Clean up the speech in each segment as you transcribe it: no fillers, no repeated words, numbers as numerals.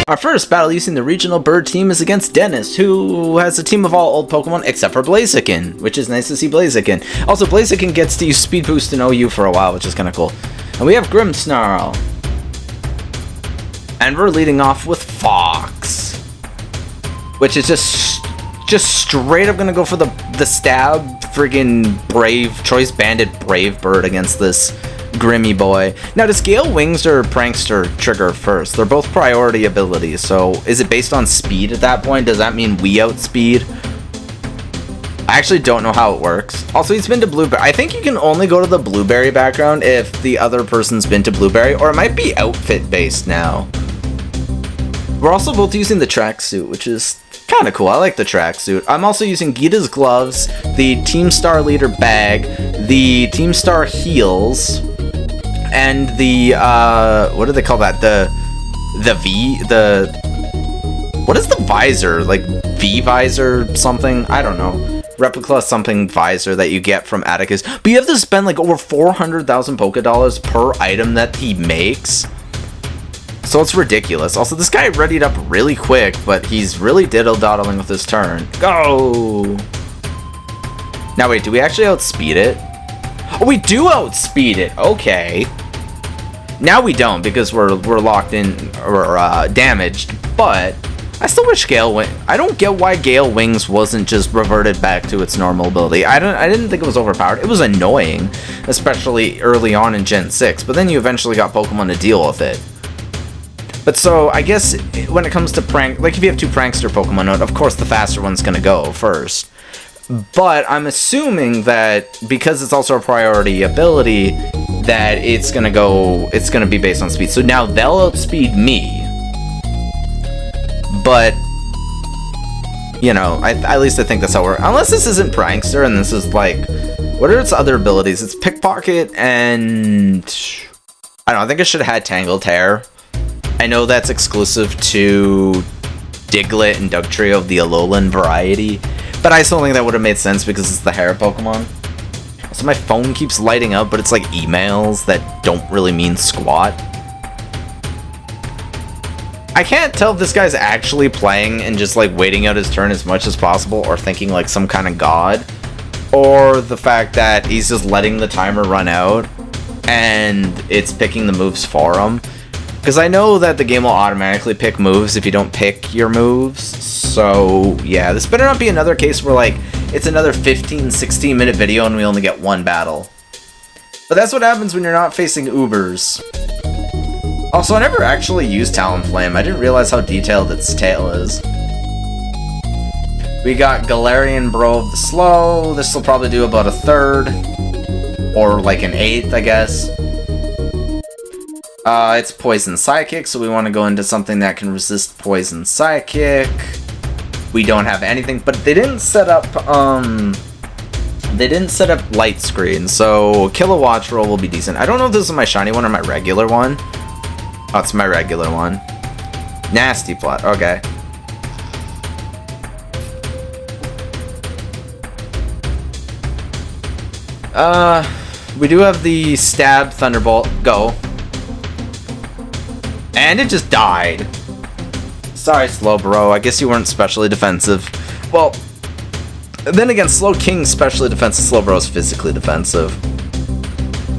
Our first battle using the regional bird team is against Dennis, who has a team of all old Pokemon except for Blaziken, which is nice to see Blaziken. Also, Blaziken gets to use Speed Boost in OU for a while, which is kind of cool. And we have Grimmsnarl. And we're leading off with Fox, which is just straight up gonna go for the stab friggin' Brave Choice Banded Brave Bird against this Grimmy boy. Now, does Gale Wings or Prankster trigger first? They're both priority abilities, so is it based on speed at that point? Does that mean we outspeed? I actually don't know how it works. Also, he's been to Blueberry. I think you can only go to the Blueberry background if the other person's been to Blueberry, or it might be outfit based now. We're also both using the tracksuit, which is kind of cool. I like the tracksuit. I'm also using Gita's gloves, the Team Star Leader bag, the Team Star heels, and the what do they call that? The what is the visor? Like V visor something? I don't know. Replica something visor that you get from Atticus. But you have to spend like over 400,000 Poké Dollars per item that he makes. So it's ridiculous. Also, this guy readied up really quick, but he's really diddle-doddling with his turn. Go! Now wait, do we actually outspeed it? Oh, we do outspeed it! Okay. Now we don't, because we're locked in, or damaged, but I still wish Gale Wings... I don't get why Gale Wings wasn't just reverted back to its normal ability. I didn't think it was overpowered. It was annoying, especially early on in Gen 6, but then you eventually got Pokemon to deal with it. But so, I guess, when it comes to prank... Like, if you have two Prankster Pokemon, of course the faster one's gonna go first. But I'm assuming that, because it's also a priority ability, that it's gonna be based on speed. So now they'll outspeed me. But, you know, at least I think that's how it works. Unless this isn't Prankster, and this is, like... What are its other abilities? It's Pickpocket and... I don't know, I think I should have had Tangled Hair. I know that's exclusive to Diglett and Dugtrio of the Alolan variety, but I still think that would have made sense because it's the hair Pokemon. So my phone keeps lighting up, but it's like emails that don't really mean squat. I can't tell if this guy's actually playing and just like waiting out his turn as much as possible, or thinking like some kind of god, or the fact that he's just letting the timer run out and it's picking the moves for him. Because I know that the game will automatically pick moves if you don't pick your moves. So, yeah, this better not be another case where, like, it's another 15-16 minute video and we only get one battle. But that's what happens when you're not facing Ubers. Also, I never actually used Talonflame. I didn't realize how detailed its tail is. We got Galarian Bro of the Slow. This will probably do about a third. Or, like, an eighth, I guess. It's Poison Psychic, so we want to go into something that can resist Poison Psychic. We don't have anything, but they didn't set up, Light Screen, so Kilowatt Roll will be decent. I don't know if this is my shiny one or my regular one. Oh, it's my regular one. Nasty Plot, okay. We do have the Stab Thunderbolt. Go. And it just died. Sorry, Slowbro. I guess you weren't specially defensive. Well, then again, Slowking's specially defensive. Slowbro's physically defensive.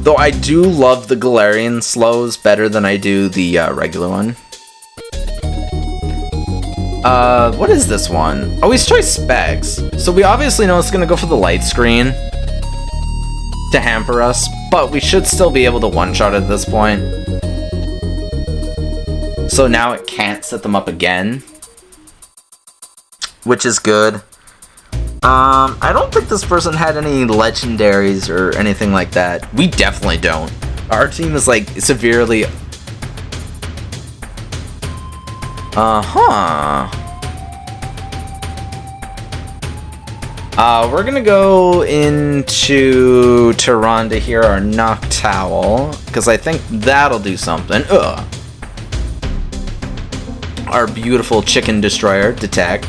Though I do love the Galarian slows better than I do the regular one. What is this one? Oh, he's Choice Specs. So we obviously know it's gonna go for the Light Screen to hamper us, but we should still be able to one-shot at this point. So now it can't set them up again, which is good. I don't think this person had any legendaries or anything like that. We definitely don't. Our team is like severely... we're gonna go into Tyrande here, our Noctowl, because I think that'll do something. Ugh. Our beautiful Chicken Destroyer, Detect.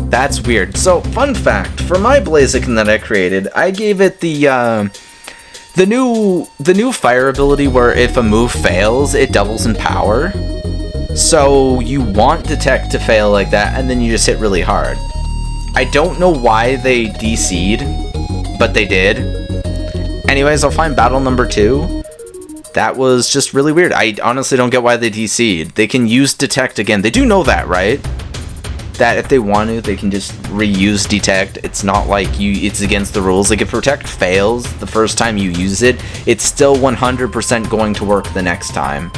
That's weird. So, fun fact, for my Blaziken that I created, I gave it the new fire ability where if a move fails, it doubles in power. So you want Detect to fail like that, and then you just hit really hard. I don't know why they DC'd, but they did. Anyways, I'll find battle number 2. That was just really weird. I honestly don't get why they DC'd. They can use Detect again. They do know that, right? That if they want to, they can just reuse Detect. It's not like it's against the rules. Like if Protect fails the first time you use it, it's still 100% going to work the next time.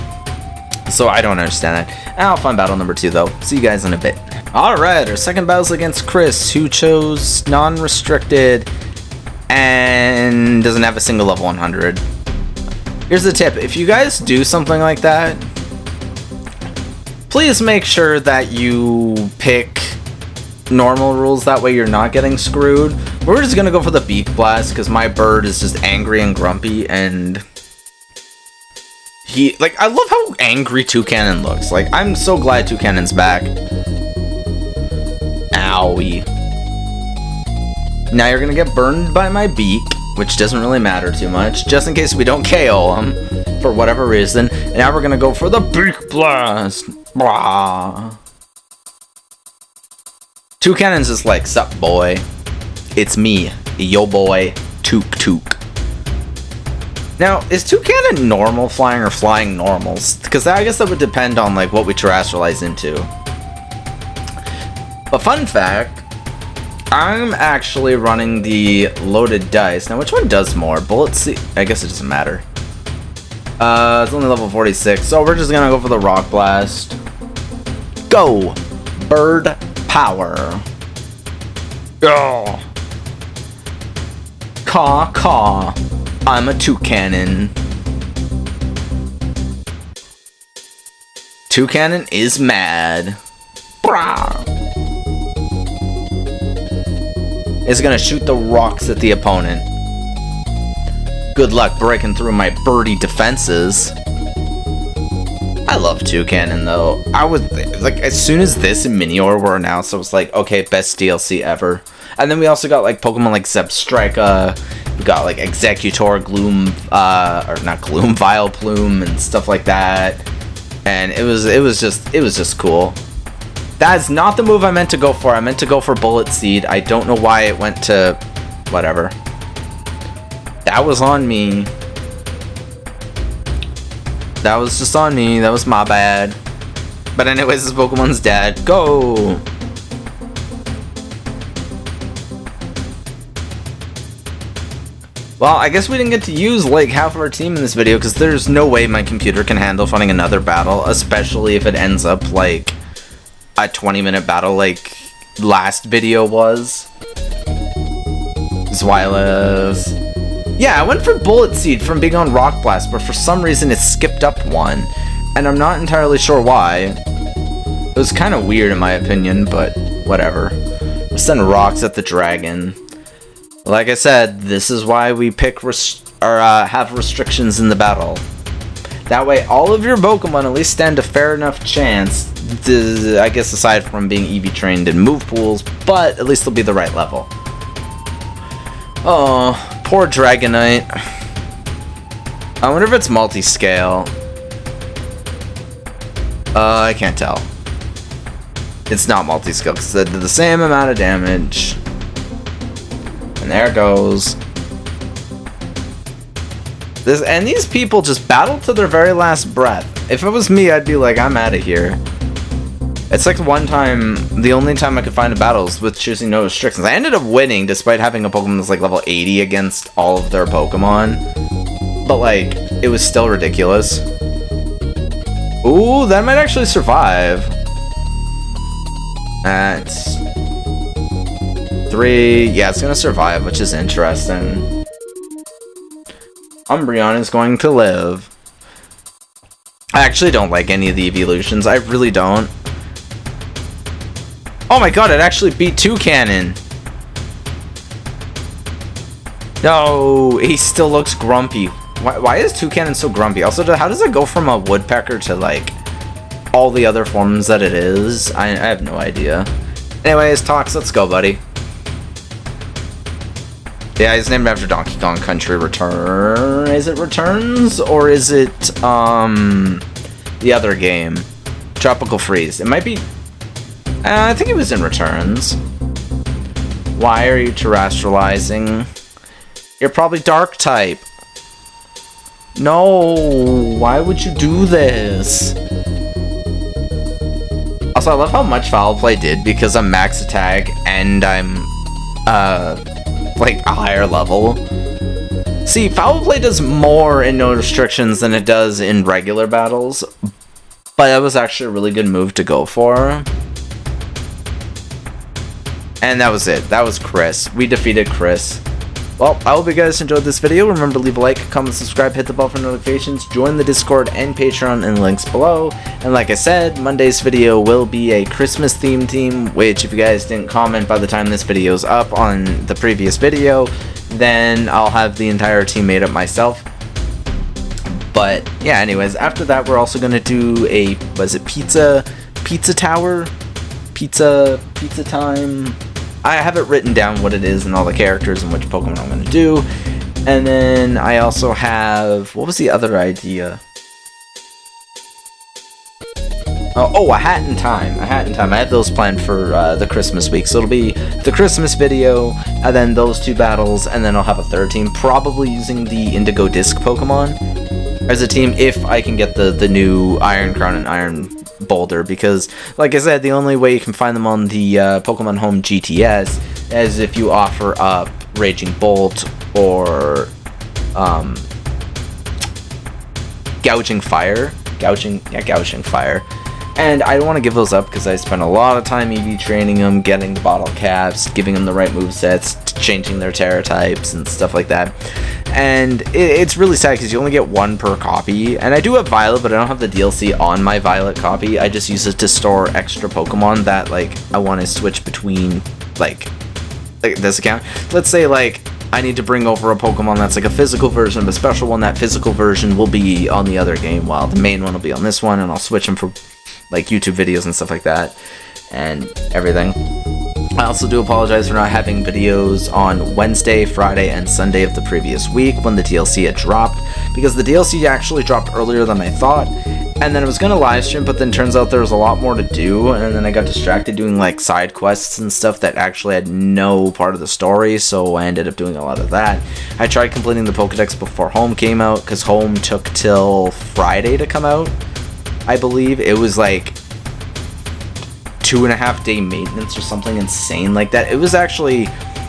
So I don't understand that. I'll find battle number 2 though. See you guys in a bit. Alright, our second battle's against Chris, who chose non-restricted and doesn't have a single level 100. Here's the tip. If you guys do something like that, please make sure that you pick normal rules, that way you're not getting screwed. We're just gonna go for the Beak Blast, because my bird is just angry and grumpy, and I love how angry Toucannon looks. Like, I'm so glad Toucannon's back. Owie. Now you're gonna get burned by my beak, which doesn't really matter too much, just in case we don't KO him for whatever reason. And now we're gonna go for the Beak Blast. Blah. Toucannon's just like, sup boy, it's me, yo boy, Took. Now, is Toucannon normal flying or flying normals? Because I guess that would depend on like what we terrestrialize into. But fun fact, I'm actually running the loaded dice. Now, which one does more? Bullets? I guess it doesn't matter. It's only level 46, so we're just gonna go for the Rock Blast. Go! Bird power. Oh. Caw. I'm a Toucannon. Toucannon is mad. Brah. Is gonna shoot the rocks at the opponent. Good luck breaking through my birdie defenses. I love Toucannon though. I was like, as soon as this and Minior were announced, I was like, okay, best DLC ever. And then we also got like Pokemon like Zebstrika. We got like Executor, Gloom, or not Gloom, Vileplume, and stuff like that. And it was just cool. That's not the move I meant to go for. I meant to go for Bullet Seed. I don't know why it went to whatever. That was on me. That was just on me. That was my bad. But anyways, this Pokemon's dead. Go! Well, I guess we didn't get to use like half of our team in this video because there's no way my computer can handle fighting another battle, especially if it ends up like a 20-minute battle like last video was. Socialize. Yeah, I went for Bullet Seed from being on Rock Blast, but for some reason it skipped up one, and I'm not entirely sure why. It was kind of weird in my opinion, but whatever. Send rocks at the dragon. Like I said, this is why we pick have restrictions in the battle. That way, all of your Pokemon at least stand a fair enough chance. I guess aside from being EV trained in move pools, but at least they'll be the right level. Oh, poor Dragonite. I wonder if it's multi-scale. I can't tell. It's not multi-scale because they did the same amount of damage. And there it goes. And these people just battle to their very last breath. If it was me, I'd be like, I'm out of here. It's like the only time I could find a battle was with choosing no restrictions. I ended up winning despite having a Pokemon that's like level 80 against all of their Pokemon. But like, it was still ridiculous. Ooh, that might actually survive. That's 3. Yeah, it's gonna survive, which is interesting. Umbreon is going to live. I actually don't like any of the evolutions. I really don't. Oh my god, it actually beat Toucannon. No, he still looks grumpy. Why is Toucannon so grumpy? Also, how does it go from a woodpecker to like all the other forms that it is? I have no idea. Anyways, Tox, let's go, buddy. Yeah, he's named after Donkey Kong Country Return. Is it Returns? Or is it, the other game? Tropical Freeze. It might be... I think it was in Returns. Why are you terrestrializing? You're probably Dark type. No, why would you do this? Also, I love how much foul play did because I'm max attack and I'm, like a higher level. See, foul play does more in no restrictions than it does in regular battles, but that was actually a really good move to go for. And that was it. That was Chris. We defeated Chris. Well, I hope you guys enjoyed this video. Remember to leave a like, comment, subscribe, hit the bell for notifications, join the Discord and Patreon in the links below. And like I said, Monday's video will be a Christmas themed team, which if you guys didn't comment by the time this video is up on the previous video, then I'll have the entire team made up myself. But yeah, anyways, after that we're also going to do a, was it pizza tower? Pizza time? I have it written down what it is and all the characters and which Pokemon I'm going to do. And then I also have... What was the other idea? Oh, a hat in time. A hat in time. I have those planned for the Christmas week. So it'll be the Christmas video, and then those two battles, and then I'll have a third team. Probably using the Indigo Disc Pokemon as a team if I can get the new Iron Crown and Iron Boulder, because like I said, the only way you can find them on the Pokemon Home GTS is if you offer up Raging Bolt or Gouging Fire. Gouging Fire. And I don't want to give those up because I spent a lot of time EV training them, getting the bottle caps, giving them the right movesets, changing their Terra types and stuff like that. And it's really sad because you only get one per copy. And I do have Violet, but I don't have the DLC on my Violet copy. I just use it to store extra Pokemon that like I want to switch between like this account. Let's say like I need to bring over a Pokemon that's like a physical version of a special one. That physical version will be on the other game while the main one will be on this one, and I'll switch them for like YouTube videos and stuff like that and everything. I also do apologize for not having videos on Wednesday, Friday, and Sunday of the previous week when the DLC had dropped, because the DLC actually dropped earlier than I thought, and then I was going to live stream, but then turns out there was a lot more to do, and then I got distracted doing like side quests and stuff that actually had no part of the story, so I ended up doing a lot of that. I tried completing the Pokedex before Home came out, because Home took till Friday to come out. I believe it was like 2.5 day maintenance or something insane like that. It was actually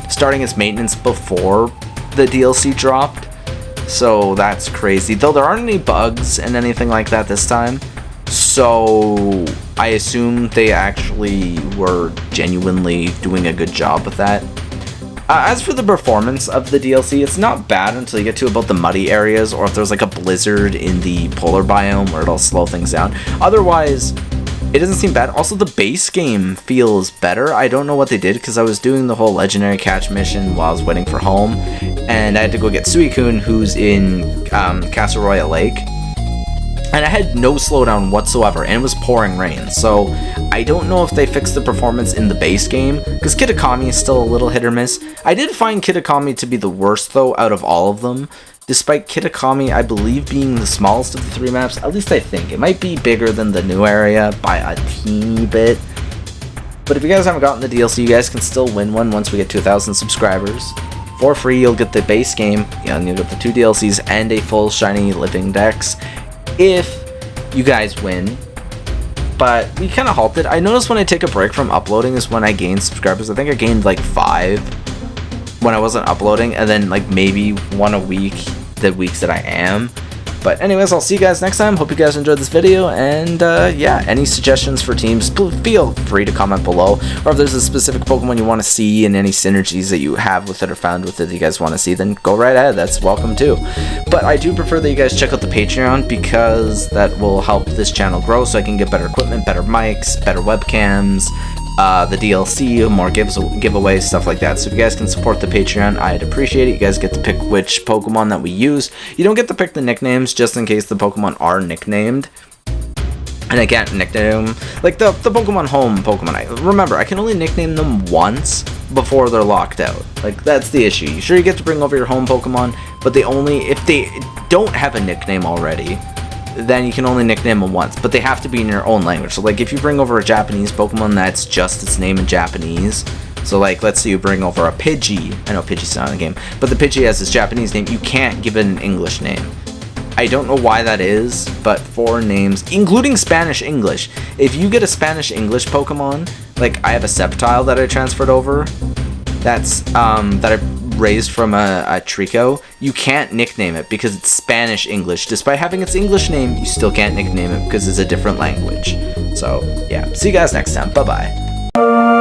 starting its maintenance before the DLC dropped, so that's crazy. Though there aren't any bugs and anything like that this time, so I assume they actually were genuinely doing a good job with that. As for the performance of the DLC, it's not bad until you get to about the muddy areas, or if there's like a blizzard in the polar biome where it'll slow things down. Otherwise, it doesn't seem bad. Also, the base game feels better. I don't know what they did, because I was doing the whole legendary catch mission while I was waiting for Home, and I had to go get Suicune, who's in Castle Royale Lake. And I had no slowdown whatsoever, and it was pouring rain, so I don't know if they fixed the performance in the base game, because Kitakami is still a little hit or miss. I did find Kitakami to be the worst, though, out of all of them, despite Kitakami, I believe, being the smallest of the three maps. At least I think. It might be bigger than the new area by a teeny bit. But if you guys haven't gotten the DLC, you guys can still win one once we get to 1,000 subscribers. For free, you'll get the base game, and you'll get the 2 DLCs and a full shiny living dex if you guys win. But we kind of halted. I noticed when I take a break from uploading is when I gain subscribers. I think I gained like 5 when I wasn't uploading, and then like maybe 1 a week the weeks that I am. But anyways, I'll see you guys next time. Hope you guys enjoyed this video, and yeah, any suggestions for teams, feel free to comment below. Or if there's a specific Pokemon you want to see and any synergies that you have with it or found with it that you guys want to see, then go right ahead. That's welcome too. But I do prefer that you guys check out the Patreon, because that will help this channel grow so I can get better equipment, better mics, better webcams, the DLC, more giveaways, stuff like that. So if you guys can support the Patreon, I'd appreciate it. You guys get to pick which Pokemon that we use. You don't get to pick the nicknames, just in case the Pokemon are nicknamed. And I can't nickname them. Like the Pokemon Home Pokemon. Remember, I can only nickname them once before they're locked out. Like, that's the issue. Sure, you get to bring over your home Pokemon, but if they don't have a nickname already, then you can only nickname them once. But they have to be in your own language. So, like, if you bring over a Japanese Pokemon, that's just its name in Japanese. So, like, let's say you bring over a Pidgey. I know Pidgey's not in the game, but the Pidgey has its Japanese name. You can't give it an English name. I don't know why that is, but foreign names, including Spanish English. If you get a Spanish English Pokemon, like I have a Sceptile that I transferred over, that I raised from a Trico, you can't nickname it because it's Spanish English. Despite having its English name, you still can't nickname it because it's a different language. So, yeah. See you guys next time. Bye-bye.